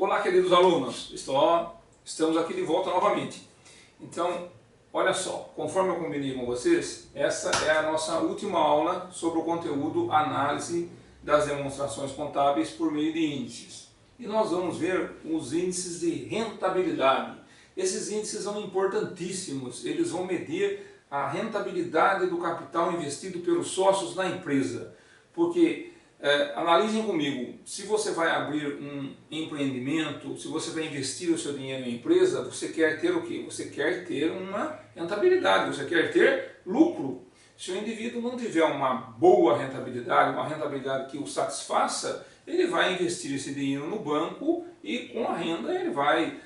Olá, queridos alunos, estamos aqui de volta novamente. Então, olha só, conforme eu combinei com vocês, essa é a nossa última aula sobre o conteúdo análise das demonstrações contábeis por meio de índices. E nós vamos ver os índices de rentabilidade. Esses índices são importantíssimos, eles vão medir a rentabilidade do capital investido pelos sócios na empresa. Porque, analisem comigo, se você vai abrir um empreendimento, se você vai investir o seu dinheiro em empresa, você quer ter o quê? Você quer ter uma rentabilidade, você quer ter lucro. Se o indivíduo não tiver uma boa rentabilidade, uma rentabilidade que o satisfaça, ele vai investir esse dinheiro no banco e com a renda ele vai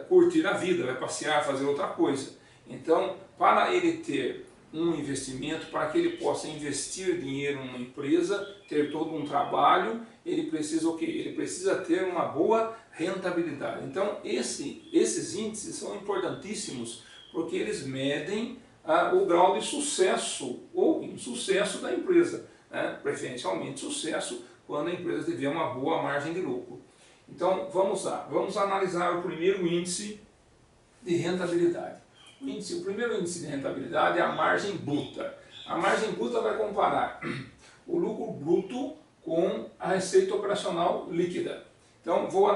curtir a vida, vai passear, fazer outra coisa. Então, para ele ter um investimento, para que ele possa investir dinheiro numa empresa, ter todo um trabalho, ele precisa o quê? Ele precisa ter uma boa rentabilidade. Então, esses índices são importantíssimos porque eles medem o grau de sucesso ou insucesso da empresa, né? Preferencialmente sucesso quando a empresa tiver uma boa margem de lucro. Então, vamos lá, vamos analisar o primeiro índice de rentabilidade. O primeiro índice de rentabilidade é a margem bruta. A margem bruta vai comparar o lucro bruto com a receita operacional líquida. Então, vou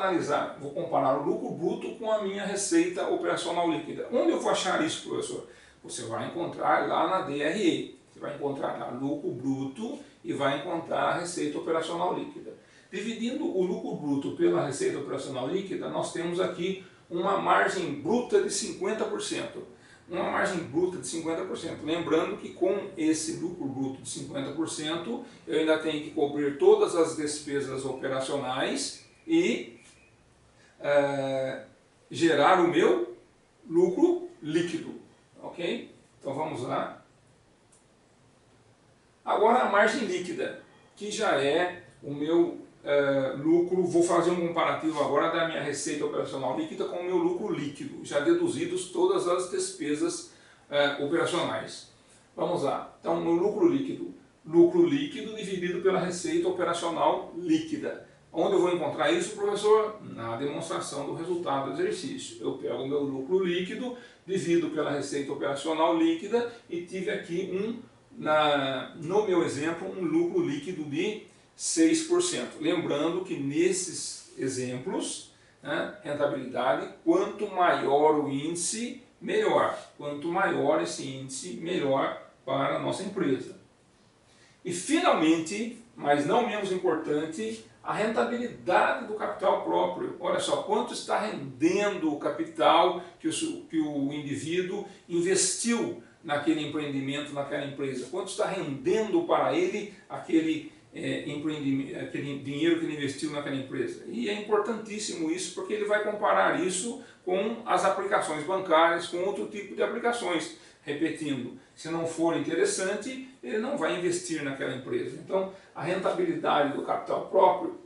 comparar o lucro bruto com a minha receita operacional líquida. Onde eu vou achar isso, professor? Você vai encontrar lá na DRE. Você vai encontrar lá lucro bruto e vai encontrar a receita operacional líquida. Dividindo o lucro bruto pela receita operacional líquida, nós temos aqui uma margem bruta de 50%. Uma margem bruta de 50%. Lembrando que com esse lucro bruto de 50%, eu ainda tenho que cobrir todas as despesas operacionais e gerar o meu lucro líquido. Ok? Então vamos lá. Agora a margem líquida, que já é o meu lucro. Vou fazer um comparativo agora da minha receita operacional líquida com o meu lucro líquido, já deduzidos todas as despesas operacionais. Vamos lá. Então, no lucro líquido dividido pela receita operacional líquida. Onde eu vou encontrar isso, professor? Na demonstração do resultado do exercício. Eu pego o meu lucro líquido, divido pela receita operacional líquida e tive aqui no meu exemplo, um lucro líquido de 6%. Lembrando que nesses exemplos, rentabilidade, quanto maior o índice, melhor. Quanto maior esse índice, melhor para a nossa empresa. E finalmente, mas não menos importante, a rentabilidade do capital próprio. Olha só, quanto está rendendo o capital que o indivíduo investiu naquele empreendimento, naquela empresa. Quanto está rendendo para ele aquele dinheiro que ele investiu naquela empresa. E é importantíssimo isso, porque ele vai comparar isso com as aplicações bancárias, com outro tipo de aplicações. Repetindo, se não for interessante, ele não vai investir naquela empresa. Então, a rentabilidade do capital próprio,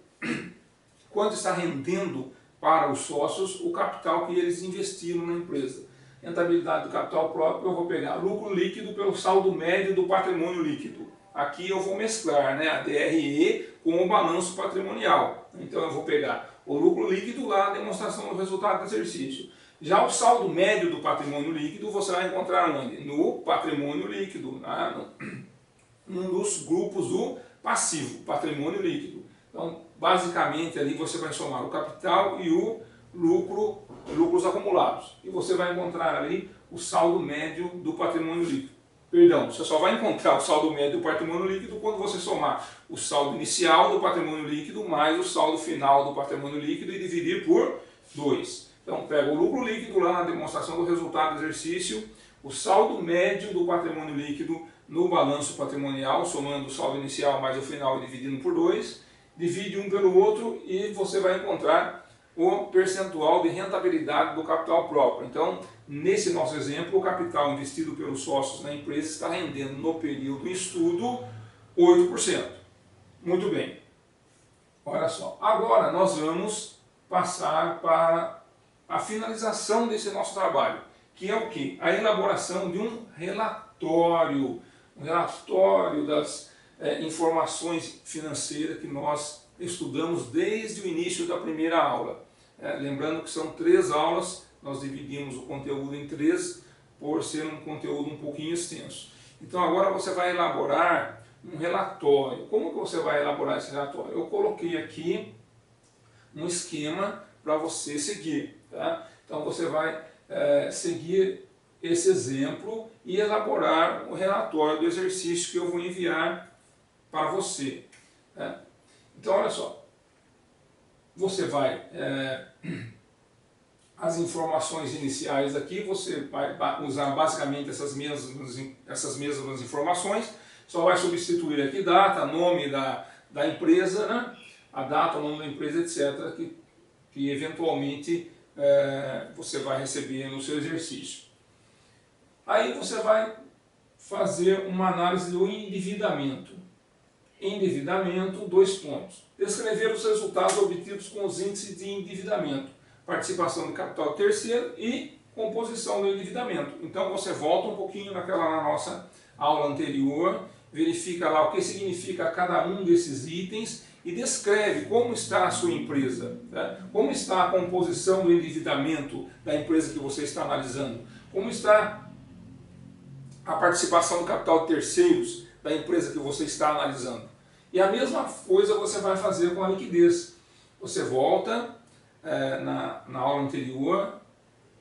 quanto está rendendo para os sócios o capital que eles investiram na empresa. Rentabilidade do capital próprio, eu vou pegar lucro líquido pelo saldo médio do patrimônio líquido. Aqui eu vou mesclar, a DRE com o balanço patrimonial. Então eu vou pegar o lucro líquido lá, a demonstração do resultado do exercício. Já o saldo médio do patrimônio líquido você vai encontrar onde? No patrimônio líquido, num dos grupos do passivo, patrimônio líquido. Então, basicamente ali você vai somar o capital e o lucros acumulados. E você vai encontrar ali o saldo médio do patrimônio líquido. Perdão, você só vai encontrar o saldo médio do patrimônio líquido quando você somar o saldo inicial do patrimônio líquido mais o saldo final do patrimônio líquido e dividir por 2. Então, pega o lucro líquido lá na demonstração do resultado do exercício, o saldo médio do patrimônio líquido no balanço patrimonial, somando o saldo inicial mais o final e dividindo por 2, divide um pelo outro e você vai encontrar o percentual de rentabilidade do capital próprio. Então, nesse nosso exemplo, o capital investido pelos sócios na empresa está rendendo no período em estudo 8%. Muito bem. Olha só, agora nós vamos passar para a finalização desse nosso trabalho, que é o quê? A elaboração de um relatório das informações financeiras que nós estudamos desde o início da primeira aula. Lembrando que são 3 aulas, nós dividimos o conteúdo em 3 por ser um conteúdo um pouquinho extenso. Então agora você vai elaborar um relatório. Como que você vai elaborar esse relatório? Eu coloquei aqui um esquema para você seguir. Tá? Então você vai seguir esse exemplo e elaborar o relatório do exercício que eu vou enviar para você. Tá? Então olha só, você vai, as informações iniciais aqui, você vai usar basicamente essas mesmas informações, só vai substituir aqui data, nome da empresa, né? A data, o nome da empresa, etc., que eventualmente você vai receber no seu exercício. Aí você vai fazer uma análise do endividamento. Endividamento, 2 pontos. Descrever os resultados obtidos com os índices de endividamento, participação do capital terceiro e composição do endividamento. Então você volta um pouquinho na nossa aula anterior, verifica lá o que significa cada um desses itens e descreve como está a sua empresa, tá? Como está a composição do endividamento da empresa que você está analisando, como está a participação do capital de terceiros da empresa que você está analisando. E a mesma coisa você vai fazer com a liquidez. Você volta na aula anterior,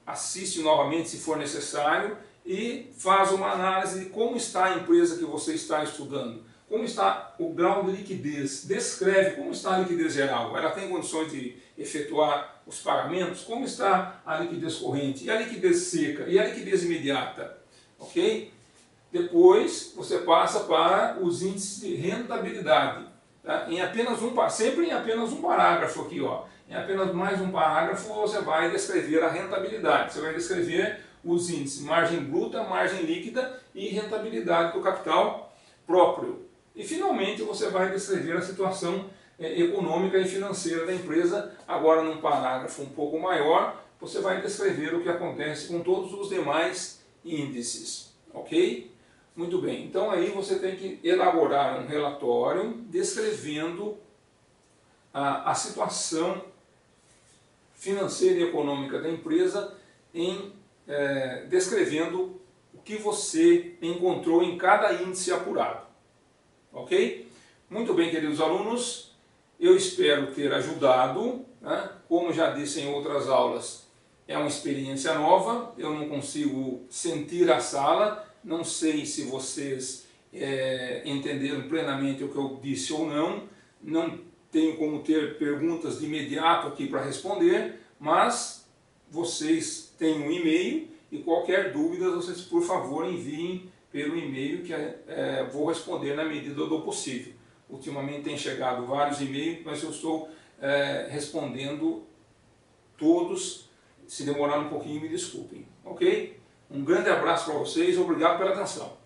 assiste novamente se for necessário e faz uma análise de como está a empresa que você está estudando. Como está o grau de liquidez? Descreve como está a liquidez geral. Ela tem condições de efetuar os pagamentos? Como está a liquidez corrente? E a liquidez seca? E a liquidez imediata? Ok? Depois você passa para os índices de rentabilidade. Tá? Sempre em apenas um parágrafo aqui. Ó. Em apenas mais um parágrafo você vai descrever a rentabilidade. Você vai descrever os índices margem bruta, margem líquida e rentabilidade do capital próprio. E finalmente você vai descrever a situação econômica e financeira da empresa. Agora num parágrafo um pouco maior, você vai descrever o que acontece com todos os demais índices. Ok? Muito bem, então aí você tem que elaborar um relatório descrevendo a situação financeira e econômica da empresa, descrevendo o que você encontrou em cada índice apurado. Ok? Muito bem, queridos alunos, eu espero ter ajudado, né? Como já disse em outras aulas, é uma experiência nova, eu não consigo sentir a sala. Não sei se vocês entenderam plenamente o que eu disse ou não. Não tenho como ter perguntas de imediato aqui para responder, mas vocês têm um e-mail e qualquer dúvida vocês, por favor, enviem pelo e-mail que vou responder na medida do possível. Ultimamente tem chegado vários e-mails, mas eu estou respondendo todos. Se demorar um pouquinho, me desculpem. Ok? Um grande abraço para vocês, obrigado pela atenção.